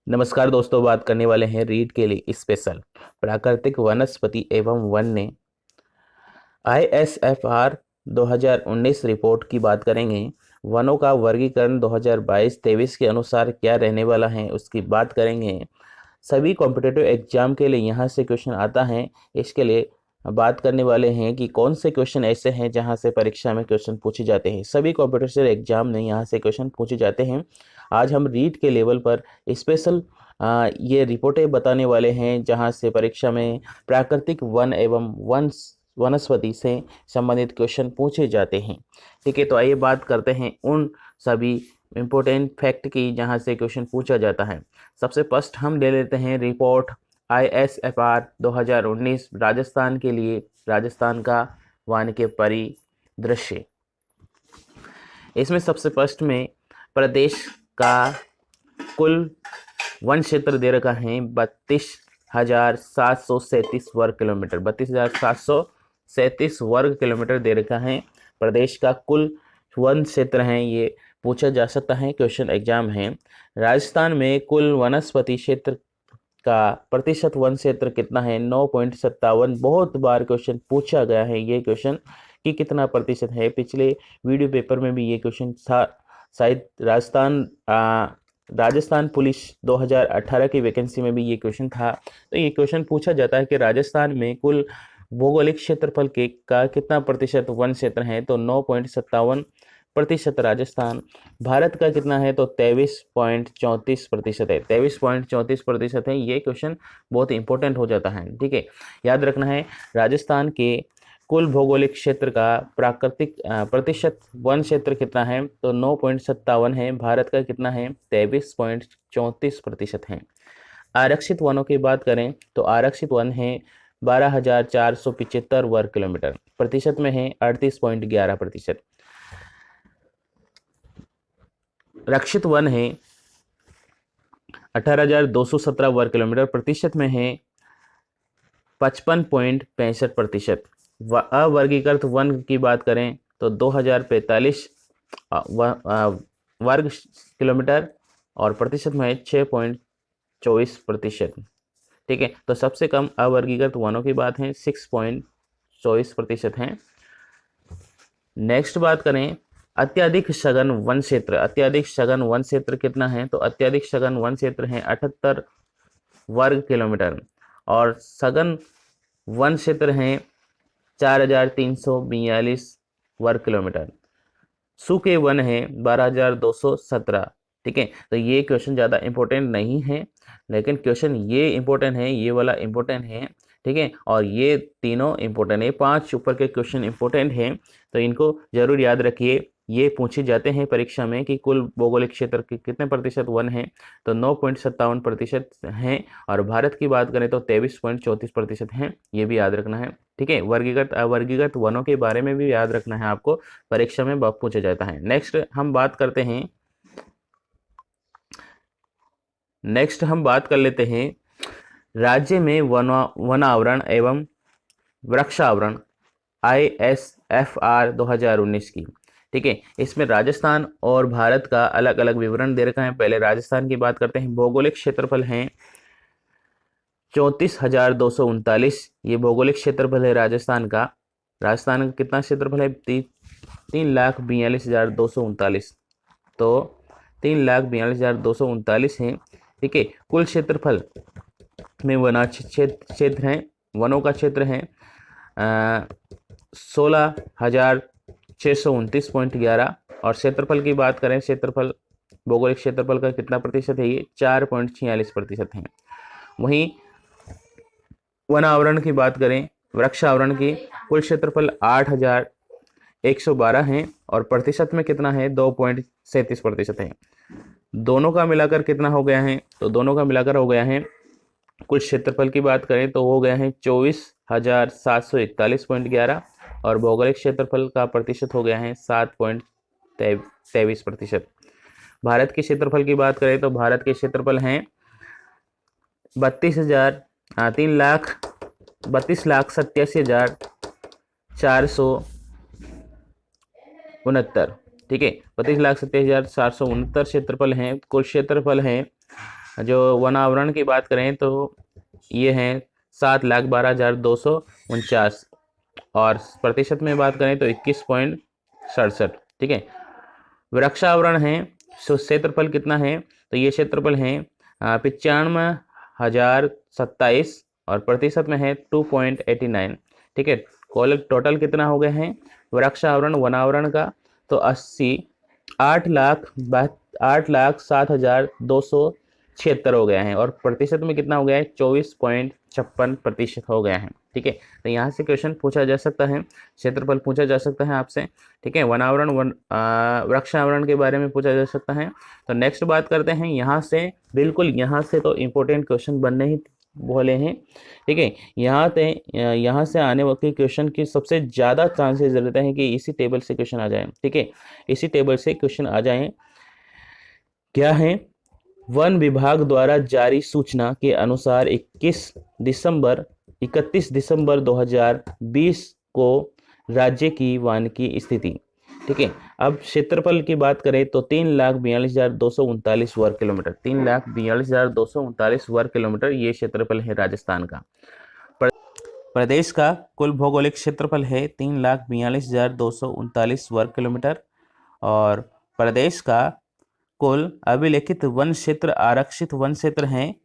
नमस्कार दोस्तों, बात करने वाले हैं रीड के लिए स्पेशल प्राकृतिक वनस्पति एवं वन्य ISFR 2019 रिपोर्ट की बात करेंगे। वनों का वर्गीकरण 2022-23 के अनुसार क्या रहने वाला है उसकी बात करेंगे। सभी कॉम्पिटिटिव एग्जाम के लिए यहाँ से क्वेश्चन आता है। इसके लिए बात करने वाले हैं कि कौन से क्वेश्चन ऐसे हैं जहाँ से परीक्षा में क्वेश्चन पूछे जाते हैं। सभी कॉम्पिटिटिव एग्जाम में यहाँ से क्वेश्चन पूछे जाते हैं। आज हम रीड के लेवल पर स्पेशल ये रिपोर्टें बताने वाले हैं जहाँ से परीक्षा में प्राकृतिक वन एवं वनस्पति से संबंधित क्वेश्चन पूछे जाते हैं। ठीक है, तो आइए बात करते हैं उन सभी इम्पोर्टेंट फैक्ट की जहाँ से क्वेश्चन पूछा जाता है। सबसे फर्स्ट हम ले लेते हैं रिपोर्ट ISFR 2019 राजस्थान के लिए, राजस्थान का वानिकी परिदृश्य। इसमें सबसे फर्स्ट में प्रदेश का कुल वन क्षेत्र दे रखा है 32,737 वर्ग किलोमीटर। 32,737 वर्ग किलोमीटर दे रखा है। प्रदेश का कुल वन क्षेत्र है, ये पूछा जा सकता है, क्वेश्चन एग्जाम है। राजस्थान में कुल वनस्पति क्षेत्र का प्रतिशत वन क्षेत्र कितना है? 9.57। बहुत बार क्वेश्चन पूछा गया है ये क्वेश्चन कि कितना प्रतिशत है। पिछले वीडियो पेपर में भी ये क्वेश्चन था, शायद राजस्थान पुलिस 2018 की वैकेंसी में भी ये क्वेश्चन था। तो ये क्वेश्चन पूछा जाता है कि राजस्थान में कुल भौगोलिक क्षेत्रफल के का कितना प्रतिशत वन क्षेत्र है? तो 9.57% राजस्थान। भारत का कितना है? तो 23.34% है। 23.34% है। ये क्वेश्चन बहुत इंपॉर्टेंट हो जाता है। ठीक है, याद रखना है। राजस्थान के कुल भौगोलिक क्षेत्र का प्राकृतिक प्रतिशत वन क्षेत्र कितना है? तो 9.57 है। भारत का कितना है? 23.34% है। आरक्षित वनों की बात करें तो आरक्षित वन है 12,475 वर्ग किलोमीटर। प्रतिशत में है 38.11%। रक्षित वन है 18,217 वर्ग किलोमीटर। प्रतिशत में है 55.65%। अवर्गीकृत वन की बात करें तो 2,045 वर्ग किलोमीटर और प्रतिशत में है 6.24%। ठीक है, तो सबसे कम अवर्गीकृत वनों की बात है 6.24% है। नेक्स्ट बात करें अत्यधिक सघन वन क्षेत्र। अत्यधिक सघन वन क्षेत्र कितना है? तो अत्यधिक सघन वन क्षेत्र है 78 वर्ग किलोमीटर और सघन वन क्षेत्र है 4,342 वर्ग किलोमीटर। सूखे वन है 12,217। ठीक है, तो ये क्वेश्चन ज़्यादा इंपॉर्टेंट नहीं है, लेकिन क्वेश्चन ये इंपॉर्टेंट है, ये वाला इंपॉर्टेंट है। ठीक है, और ये तीनों इंपॉर्टेंट है। 5 ऊपर के क्वेश्चन इंपॉर्टेंट हैं, तो इनको जरूर याद रखिए। ये पूछे जाते हैं परीक्षा में कि कुल भौगोलिक क्षेत्र के कितने प्रतिशत वन है? तो 9.57% हैं। और भारत की बात करें तो 23.34% हैं। ये भी याद रखना है। ठीक है, वर्गीकृत अवर्गीकृत वनों के बारे में भी याद रखना है आपको, परीक्षा में बहुत पूछा जाता है। नेक्स्ट हम बात कर लेते हैं राज्य में वनावरण एवं वृक्षावरण ISFR 2019 की। ठीक है, इसमें राजस्थान और भारत का अलग अलग विवरण दे रखा है। पहले राजस्थान की बात करते हैं। भौगोलिक क्षेत्रफल है 34,239। ये भौगोलिक क्षेत्रफल है राजस्थान का। राजस्थान का कितना क्षेत्रफल है? 3,42,239। तो 3,42,239 है। ठीक है, कुल क्षेत्रफल में वना क्षेत्र है, वनों का क्षेत्र है 16,629.11। और क्षेत्रफल की बात करें, क्षेत्रफल भौगोलिक क्षेत्रफल का कितना प्रतिशत है? ये 4.46% है। वहीं वनावरण की बात करें, वृक्षावरण की, कुल क्षेत्रफल 8,112 है और प्रतिशत में कितना है? 2.37% है। दोनों का मिलाकर कितना हो गया है? तो दोनों का मिलाकर हो गया है, कुल क्षेत्रफल की बात करें तो हो गया है 24,741.11 और भौगोलिक क्षेत्रफल का प्रतिशत हो गया है 7.23%। भारत के क्षेत्रफल की बात करें तो भारत के क्षेत्रफल हैं 32,87,469। ठीक है, 32,87,469 क्षेत्रफल हैं। कुल क्षेत्रफल है जो वन आवरण की बात करें तो ये हैं 7,12,249 और प्रतिशत में बात करें तो 21.67। ठीक है। वृक्षावरण है, क्षेत्रफल कितना है, तो ये क्षेत्रफल है 95,027 और प्रतिशत में है 2.89। ठीक है। टोटल कितना हो गए हैं वृक्षावरण वनावरण का, तो 8,07,276 हो गया है और प्रतिशत में कितना हो गया है 24.56% हो गया है। ठीक है। तो यहाँ से क्वेश्चन पूछा जा सकता है, क्षेत्रफल पूछा जा सकता है आपसे। ठीक है। वनावरण वृक्षावरण के बारे में पूछा जा सकता है। तो नेक्स्ट बात करते हैं यहाँ से, बिल्कुल यहाँ से तो इम्पोर्टेंट क्वेश्चन बनने ही बोले हैं। ठीक है। यहाँ से आने वाले क्वेश्चन की सबसे ज़्यादा चांसेस रहते हैं कि इसी टेबल से क्वेश्चन आ जाए। ठीक है। इसी टेबल से क्वेश्चन आ जाए। क्या है, वन विभाग द्वारा जारी सूचना के अनुसार 31 दिसंबर 2020 को राज्य की वन की स्थिति। ठीक है। अब क्षेत्रफल की बात करें तो 3,42,239 वर्ग किलोमीटर, 3,42,239 वर्ग किलोमीटर ये क्षेत्रफल है राजस्थान का। प्रदेश का कुल भौगोलिक क्षेत्रफल है 3,42,239 वर्ग किलोमीटर और प्रदेश का कुल अभिलेखित वन क्षेत्र आरक्षित वन क्षेत्र हैं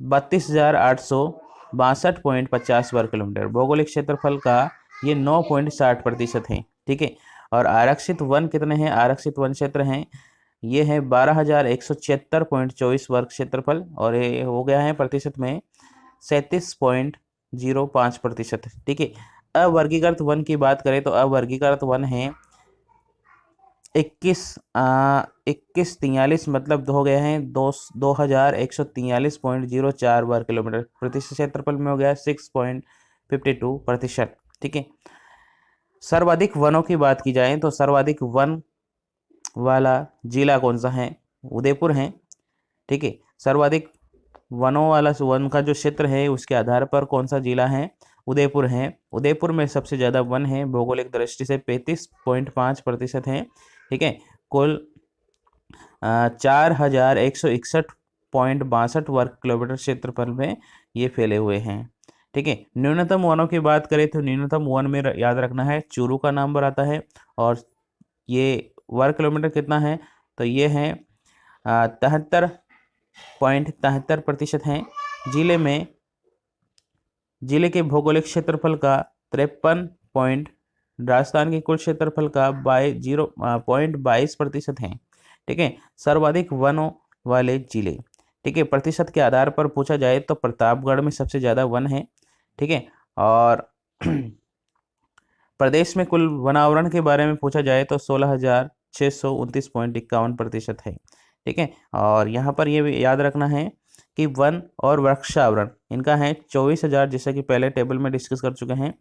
32,862.50 वर्ग किलोमीटर। भौगोलिक क्षेत्रफल का ये 9.60% है। ठीक है। और आरक्षित वन कितने हैं, आरक्षित वन क्षेत्र हैं ये है 12,176.24 वर्ग क्षेत्रफल और ये हो गया है प्रतिशत में 37.05%। ठीक है। अवर्गीकृत वन की बात करें तो अवर्गीकृत वन है 2143 मतलब हो गया है 2,143.04 वर्ग किलोमीटर। प्रतिशत क्षेत्रफल में हो गया 6.52%। ठीक है। सर्वाधिक वनों की बात की जाए तो सर्वाधिक वन वाला जिला कौन सा है, उदयपुर है। ठीक है। सर्वाधिक वनों वाला वन का जो क्षेत्र है उसके आधार पर कौन सा जिला है, उदयपुर है। उदयपुर में सबसे ज़्यादा वन है भौगोलिक दृष्टि से 35.5% है। ठीक है। कुल 4,161.62 वर्ग किलोमीटर क्षेत्रफल में ये फैले हुए हैं। ठीक है। न्यूनतम वनों की बात करें तो न्यूनतम वन में याद रखना है चूरू का नंबर आता है और ये वर्ग किलोमीटर कितना है, तो ये है 73.73% है। जिले के भौगोलिक क्षेत्रफल का 53 राजस्थान के कुल क्षेत्रफल का 0.22% है। ठीक है। सर्वाधिक वनों वाले जिले। ठीक है। प्रतिशत के आधार पर पूछा जाए तो प्रतापगढ़ में सबसे ज़्यादा वन है। ठीक है। और प्रदेश में कुल वनावरण के बारे में पूछा जाए तो 16,629.51% है। ठीक है। और यहाँ पर ये भी याद रखना है कि वन और वृक्षावरण इनका है 24,000, जैसा कि पहले टेबल में डिस्कस कर चुके हैं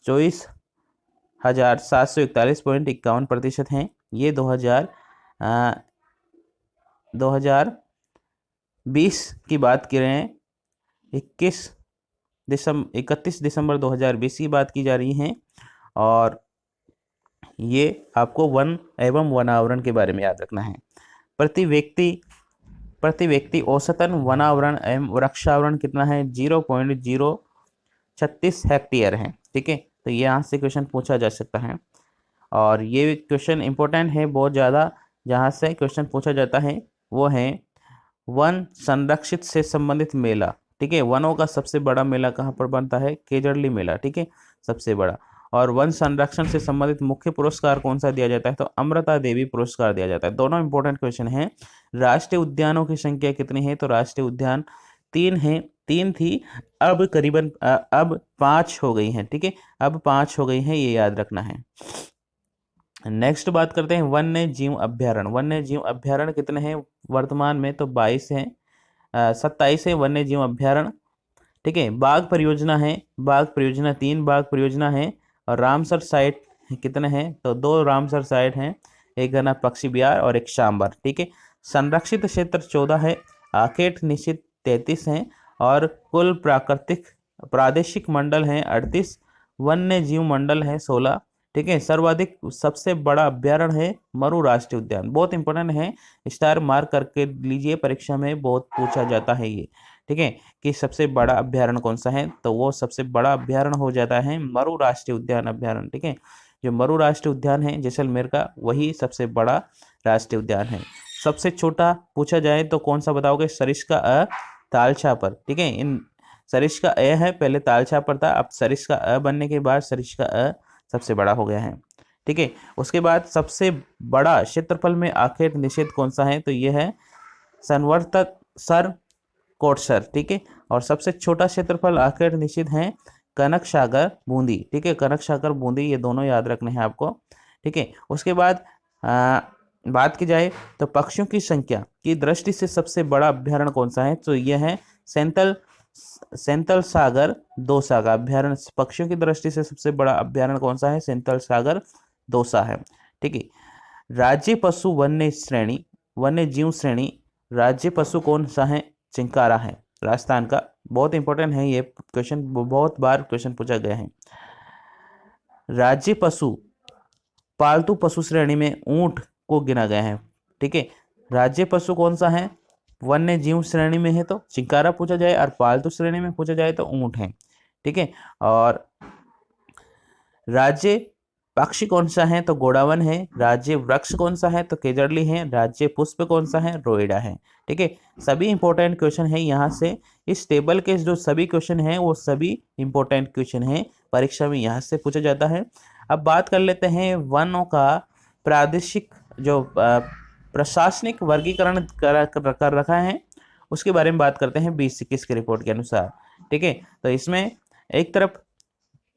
24,741.51% हैं। ये 2020 की बात कर रहे हैं, 31 दिसंबर 2020 की बात की जा रही है और ये आपको वन एवं वनावरण के बारे में याद रखना है। प्रति व्यक्ति औसतन वनावरण एवं वृक्षावरण कितना है 0.036 हेक्टेयर है। ठीक है। तो ये यहाँ से क्वेश्चन पूछा जा सकता है और ये क्वेश्चन इंपॉर्टेंट है बहुत ज़्यादा। जहाँ से क्वेश्चन पूछा जाता है वो है वन संरक्षित से संबंधित मेला। ठीक है। वनों का सबसे बड़ा मेला कहाँ पर बनता है, केजड़ली मेला। ठीक है, सबसे बड़ा। और वन संरक्षण से संबंधित मुख्य पुरस्कार कौन सा दिया जाता है, तो अमृता देवी पुरस्कार दिया जाता है। दोनों इंपॉर्टेंट क्वेश्चन हैं। राष्ट्रीय उद्यानों की संख्या कितनी है, तो राष्ट्रीय उद्यान 3 है, 3 थी, अब करीबन अब 5 हो गई हैं। ठीक है, अब 5 हो गई हैं, ये याद रखना है। नेक्स्ट बात करते हैं वन्य जीव अभ्यारण्य। वन्य जीव अभ्यारण्य कितने हैं वर्तमान में, तो 22 हैं, 27 है वन्य जीव अभ्यारण्य। ठीक है। बाघ परियोजना है, बाघ परियोजना 3 बाघ परियोजना है। और रामसर साइट कितने हैं, तो 2 रामसर साइट हैं, एक घना पक्षी विहार और एक शांबर। ठीक है। संरक्षित क्षेत्र 14 है, आखेट निश्चित 33 हैं और कुल प्रादेशिक मंडल हैं 38, वन्य जीव मंडल है 16। ठीक है। सर्वाधिक सबसे बड़ा अभ्यारण्य है मरु राष्ट्रीय उद्यान, बहुत इंपॉर्टेंट है, स्टार मार्क करके लीजिए, परीक्षा में बहुत पूछा जाता है ये। ठीक है, कि सबसे बड़ा अभ्यारण्य कौन सा है, तो वो सबसे बड़ा अभ्यारण्य हो जाता है मरु राष्ट्रीय उद्यान अभ्यारण्य। ठीक है, जो मरु राष्ट्रीय उद्यान है जैसलमेर का, वही सबसे बड़ा राष्ट्रीय उद्यान है। सबसे छोटा पूछा जाए तो कौन सा बताओगे, सरिस्का अ तालछापर। ठीक है, इन सरिस्का अ है, पहले तालछापर था, अब सरिस्का अ बनने के बाद सरिस्का अ सबसे बड़ा हो गया है। ठीक है, उसके बाद सबसे बड़ा क्षेत्रफल में आखेट निषेध कौन सा है, तो ये है संवर्तक सर कोटसर। ठीक है, और सबसे छोटा क्षेत्रफल आखेट निषेध है कनक सागर बूंदी। ठीक है, कनक सागर बूंदी, ये दोनों याद रखने हैं आपको। ठीक है, उसके बाद बात की जाए तो पक्षियों की संख्या की दृष्टि से सबसे बड़ा अभ्यारण्य कौन सा है, तो यह है सेंतल सागर दौसा का अभ्यारण्य। पक्षियों की दृष्टि से सबसे बड़ा अभ्यारण्य कौन सा है, सेंतल सागर दौसा है। ठीक है, राज्य पशु वन्य जीव श्रेणी राज्य पशु कौन सा है, चिंकारा है, राजस्थान का। बहुत इंपॉर्टेंट है ये क्वेश्चन, बहुत बार क्वेश्चन पूछा गया है। राज्य पशु पालतू पशु श्रेणी में ऊंट को गिना गया है। ठीक है, राज्य पशु कौन सा है, वन्य जीव श्रेणी में है तो चिंकारा पूछा जाए, और पालतू श्रेणी में पूछा जाए तो ऊंट है। ठीक है, और राज्य पक्षी कौन सा है, तो गोडावन है। राज्य वृक्ष कौन सा है, तो केजड़ली है। राज्य पुष्प कौन सा है, रोइडा है। ठीक है, सभी इंपॉर्टेंट क्वेश्चन है यहाँ से, इस टेबल के जो सभी क्वेश्चन हैं वो सभी इंपॉर्टेंट क्वेश्चन हैं, परीक्षा में यहाँ से पूछा जाता है। अब बात कर लेते हैं वनों का प्रादेशिक जो प्रशासनिक वर्गीकरण कर रखा है, उसके बारे में बात करते हैं 2021 की रिपोर्ट के अनुसार। ठीक है, तो इसमें एक तरफ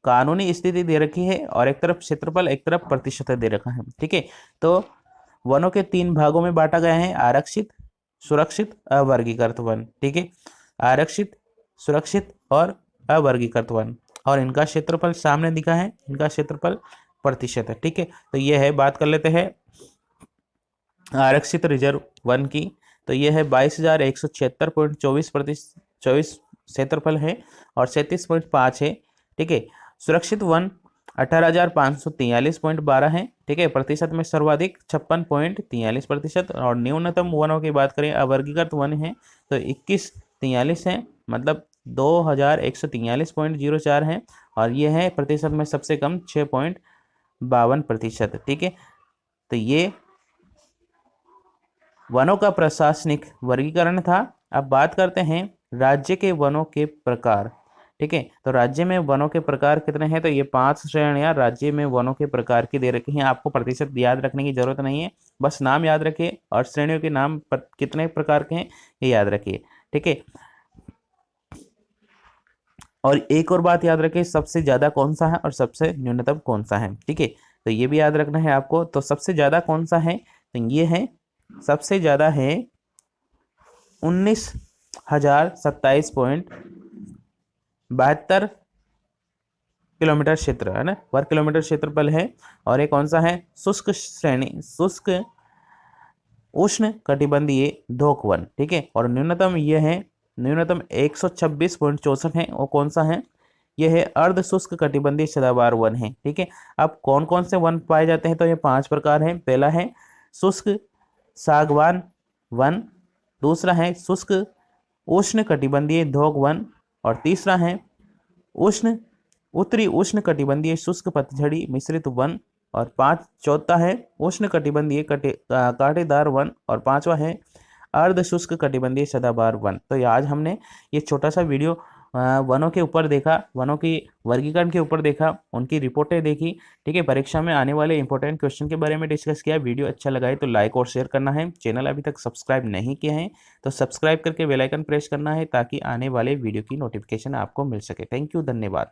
कानूनी स्थिति दे रखी है और एक तरफ क्षेत्रफल, एक तरफ प्रतिशत दे रखा है। ठीक है, तो वनों के 3 भागों में बांटा गया है, आरक्षित, सुरक्षित, अवर्गीकृत वन। ठीक है, आरक्षित, सुरक्षित और अवर्गीकृत वन, और इनका क्षेत्रफल सामने दिखा है, इनका क्षेत्रफल प्रतिशत है। ठीक है, तो ये है, बात कर लेते हैं आरक्षित रिजर्व वन की, तो ये है 22,176.24 क्षेत्रफल है और 37.5 है। ठीक है, सुरक्षित वन 18,543.12 है। ठीक है, प्रतिशत में सर्वाधिक 56.43%, और न्यूनतम वनों की बात करें अवर्गीकृत वन है तो 2143 है, मतलब 2,143.04 है, और ये है प्रतिशत में सबसे कम 6.52%। ठीक है, तो ये वनों का प्रशासनिक वर्गीकरण था। अब बात करते हैं राज्य के वनों के प्रकार। ठीक है, तो राज्य में वनों के प्रकार कितने हैं, तो ये 5 श्रेणियां राज्य में वनों के प्रकार की दे रखी हैं। आपको प्रतिशत याद रखने की जरूरत नहीं है, बस नाम याद रखिए और श्रेणियों के नाम कितने प्रकार के हैं ये याद रखिए। ठीक है, और एक और बात याद रखिए, सबसे ज्यादा कौन सा है और सबसे न्यूनतम कौन सा है। ठीक है, तो ये भी याद रखना है आपको। तो सबसे ज्यादा कौन सा है, तो ये है, सबसे ज्यादा है 19,027.72 किलोमीटर क्षेत्र है ना, वर्ग किलोमीटर क्षेत्रफल है। और ये कौन सा है, शुष्क श्रेणी, शुष्क उष्ण कटिबंधीय ढोक वन। ठीक है, और न्यूनतम ये है, न्यूनतम 126.64 है, वो कौन सा है, यह है अर्ध शुष्क कटिबंधीय सदाबहार वन है। ठीक है, अब कौन कौन से वन पाए जाते हैं, तो ये 5 प्रकार हैं। पहला है शुष्क सागवान वन, दूसरा है शुष्क उष्ण कटिबंधीय ढोक वन, और तीसरा है उत्तरी उष्ण कटिबंधीय शुष्क पतझड़ी मिश्रित वन, और चौथा है उष्ण कटिबंधीय कांटेदार वन, और 5वां है अर्ध शुष्क कटिबंधीय सदाबहार वन। तो आज हमने ये छोटा सा वीडियो वनों के ऊपर देखा, वनों की वर्गीकरण के ऊपर देखा, उनकी रिपोर्टें देखी। ठीक है, परीक्षा में आने वाले इंपॉर्टेंट क्वेश्चन के बारे में डिस्कस किया। वीडियो अच्छा लगा है तो लाइक और शेयर करना है। चैनल अभी तक सब्सक्राइब नहीं किया है तो सब्सक्राइब करके बेल आइकन प्रेस करना है, ताकि आने वाले वीडियो की नोटिफिकेशन आपको मिल सके। थैंक यू, धन्यवाद।